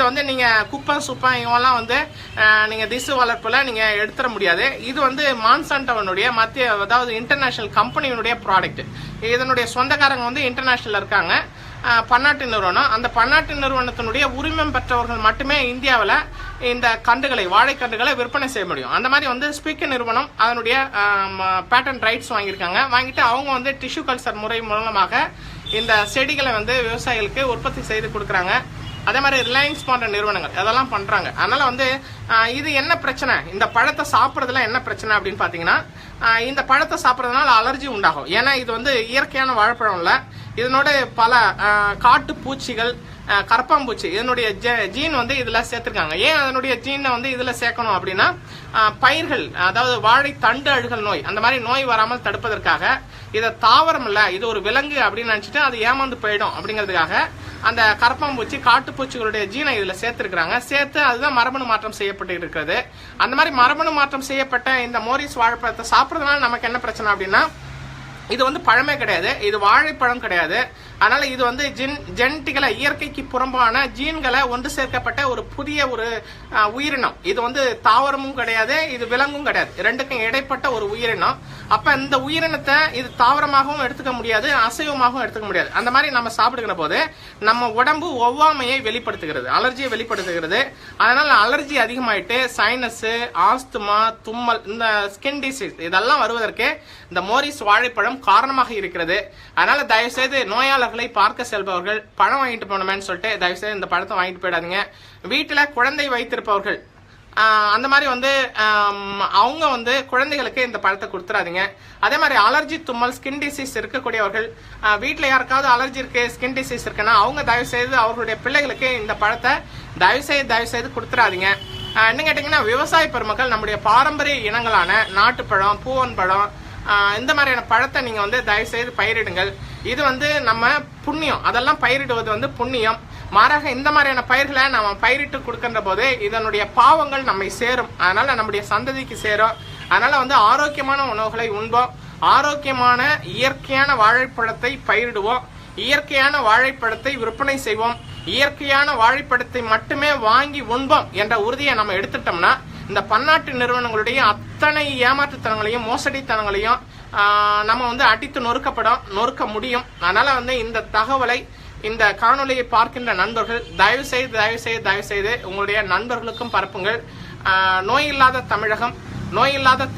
இதை வந்து நீங்க குப்பை சுப்பம் இவெல்லாம் வந்து நீங்க திசு வளர்ப்புல நீங்க எடுத்துட முடியாது. இது வந்து மான்சான்டோனுடைய மத்திய, அதாவது இன்டர்நேஷனல் கம்பெனியினுடைய ப்ராடக்ட். இதனுடைய சொந்தக்காரங்க வந்து இன்டர்நேஷனல் இருக்காங்க, பன்னாட்டு நிறுவனம். அந்த பன்னாட்டு நிறுவனத்தினுடைய உரிமம் பெற்றவர்கள் மட்டுமே இந்தியாவில் இந்த கன்றுகளை, வாழைக்கன்றுகளை விற்பனை செய்ய முடியும். அந்த மாதிரி வந்து ஸ்பீக்கர் நிறுவனம் அதனுடைய பேட்டன்ட் ரைட்ஸ் வாங்கியிருக்காங்க. வாங்கிட்டு அவங்க வந்து டிஷ்யூ கல்ச்சர் முறை மூலமாக இந்த செடிகளை வந்து விவசாயிகளுக்கு உற்பத்தி செய்து கொடுக்குறாங்க. அதே மாதிரி ரிலையன்ஸ் போன்ற நிறுவனங்கள் அதெல்லாம் பண்றாங்க. அதனால வந்து இது என்ன பிரச்சனை, இந்த பழத்தை சாப்பிட்றதுல என்ன பிரச்சனை அப்படின்னு பாத்தீங்கன்னா, இந்த பழத்தை சாப்பிட்றதுனால அலர்ஜி உண்டாகும். ஏன்னா இது வந்து இயற்கையான வாழைப்பழம் இல்ல, இதனோட பல காட்டு பூச்சிகள், கரப்பாம்பூச்சி இதனுடைய ஜீன் வந்து இதுல சேர்த்திருக்காங்க. ஏன் அதனுடைய ஜீனை வந்து இதுல சேர்க்கணும் அப்படின்னா, பயிர்கள், அதாவது வாழை தண்டு அழுகல் நோய், அந்த மாதிரி நோய் வராமல் தடுப்பதற்காக. இதை தாவரம் இல்ல, இது ஒரு விலங்கு அப்படின்னு நினைச்சிட்டு அது ஏமாந்து போயிடும் அப்படிங்கிறதுக்காக அந்த கரப்பாம்பூச்சி, காட்டுப்பூச்சிகளுடைய ஜீனை இதுல சேர்த்திருக்கிறாங்க. சேர்த்து அதுதான் மரபணு மாற்றம் செய்யப்பட்டு இருக்கிறது. அந்த மாதிரி மரபணு மாற்றம் செய்யப்பட்ட இந்த மோரிஸ் வாழைப்பழத்தை சாப்பிட்றதுனால நமக்கு என்ன பிரச்சனை அப்படின்னா, இது வந்து பழமே கிடையாது, இது வாழைப்பழம் கிடையாது. அதனால இது வந்து ஜெனட்டிக்கலா இயற்கைக்கு புறம்பான ஜீன்களை ஒன்று சேர்க்கப்பட்ட ஒரு புதிய ஒரு உயிரினம். இது வந்து தாவரமும் கிடையாது, இது விலங்கும் கிடையாது, ரெண்டுக்கும் இடைப்பட்ட ஒரு உயிரினம். அப்ப இந்த உயிரினத்தை இது தாவரமாகவும் எடுத்துக்க முடியாது, அசைவமாகவும் எடுத்துக்க முடியாது. அந்த மாதிரி நம்ம சாப்பிடுகிற போது நம்ம உடம்பு ஒவ்வாமையை வெளிப்படுத்துகிறது, அலர்ஜியை வெளிப்படுத்துகிறது. அதனால அலர்ஜி அதிகமாயிட்டு சைனஸ், ஆஸ்துமா, தும்மல், இந்த ஸ்கின் டிசீஸ் இதெல்லாம் வருவதற்கு இந்த மோரிஸ் வாழைப்பழம் காரணமாக இருக்கிறது. அதனால தயவு செய்து நோயாளர்களை பார்க்க செல்பவர்கள் பழம் வாங்கிட்டு போனோமேன்னு சொல்லிட்டு தயவு செய்து இந்த பழத்தை வாங்கிட்டு போயிடாதீங்க. வீட்டுல குழந்தை வைத்திருப்பவர்கள் அந்த மாதிரி வந்து அவங்க வந்து குழந்தைகளுக்கு இந்த பழத்தை கொடுத்துறாதீங்க. அதே மாதிரி அலர்ஜி, தும்மல், ஸ்கின் டிசீஸ் இருக்கக்கூடியவர்கள், வீட்டுல யாருக்காவது அலர்ஜி இருக்கு, ஸ்கின் டிசீஸ் இருக்குன்னா அவங்க தயவு செய்து அவர்களுடைய பிள்ளைகளுக்கு இந்த பழத்தை தயவு செய்து கொடுத்துறாதீங்க. என்ன கேட்டீங்கன்னா, விவசாய பெருமக்கள் நம்முடைய பாரம்பரிய இனங்களான நாட்டுப்பழம், பூவன் பழம், இந்த மாதிரியான பழத்தை நீங்க வந்து தயவு செய்து பயிரிடுங்கள். இது வந்து நம்ம புண்ணியம், அதெல்லாம் பயிரிடுவது வந்து புண்ணியம். மாறாக இந்த மாதிரியான பயிர்களை நம்ம பயிரிட்டு கொடுக்கின்ற போது இதனுடைய பாவங்கள் நம்மை சேரும், அதனால நம்முடைய சந்ததிக்கு சேரும். அதனால வந்து ஆரோக்கியமான உணவுகளை உண்போம், ஆரோக்கியமான இயற்கையான வாழைப்பழத்தை பயிரிடுவோம், இயற்கையான வாழைப்பழத்தை விற்பனை செய்வோம், இயற்கையான வாழைப்பழத்தை மட்டுமே வாங்கி உண்போம் என்ற உறுதியை நம்ம எடுத்துட்டோம்னா இந்த பன்னாட்டு நிறுவனங்களுடைய அத்தனை ஏமாற்றுத்தனங்களையும் மோசடித்தனங்களையும் நம்ம வந்து அடித்து நொறுக்க முடியும். அதனால வந்து இந்த தகவலை, இந்த காணொலியை பார்க்கின்ற நண்பர்கள் தயவு செய்து உங்களுடைய நண்பர்களுக்கும் பரப்புங்கள். நோய் இல்லாத தமிழகம், நோய் இல்லாத